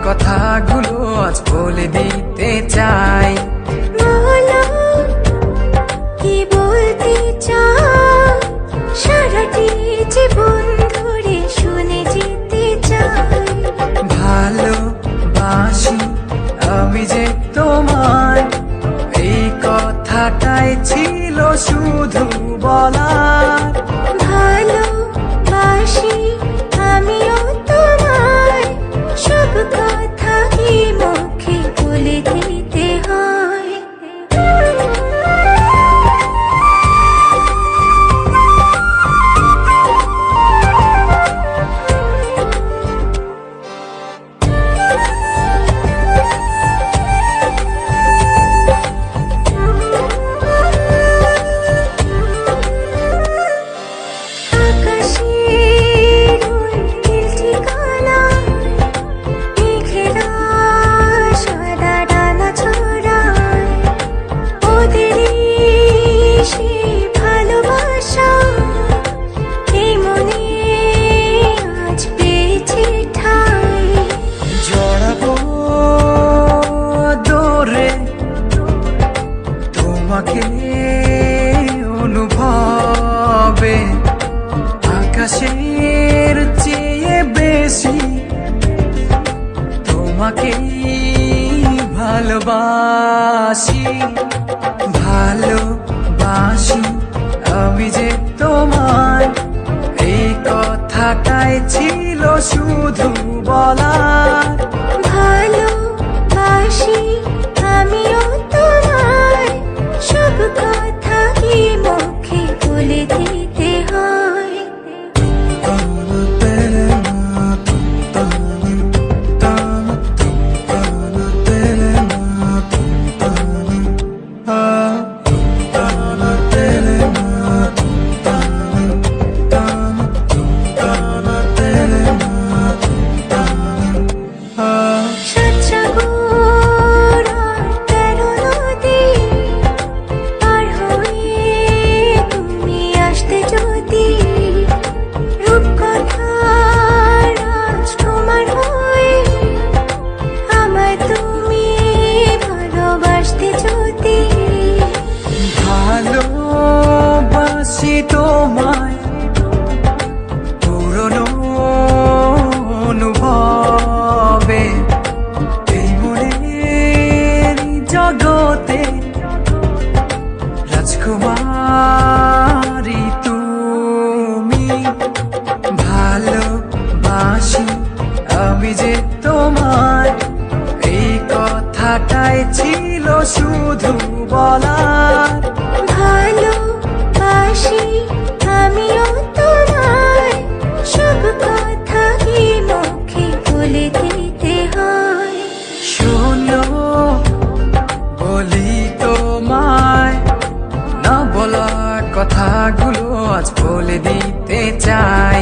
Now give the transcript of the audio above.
কথাগুলো আজ বলে দিতে চাই। বলো কি বলতে চাও, সারাটি জীবন ধরে শুনে যেতে চাই। ভালোবাসি আমি যে তোমায়, এই কথাটাই ছিল শুধু বলার। ভালোবাসি আমিও তোমায়, সব কথা কি মুখে বলে দিতে হয়। তোমাকে অনুভবে আকাশের চেয়ে বেশি তোমাকে ভালোবাসি। ভালোবাসি আমি যে তোমায়, এই কথাটাই ছিল শুধু বলার। ভালোবাসি আমিও তোমায়, সব কথা কি মুখে বলে দিতে হয়। ভালোবাসি তোমায় পুরনো অনুভবে, এই মনের জগতে রাজকুমারী তুমি। ভালোবাসি আমি যে তোমায়, এই কথাটাই ছিল শুধু বলার। ভালোবাসি আমিও তোমায়, সব কথা কি মুখে বলে দিতে হয়। শোনো বলি তোমায়, না বলা কথাগুলো আজ বলে দিতে চাই।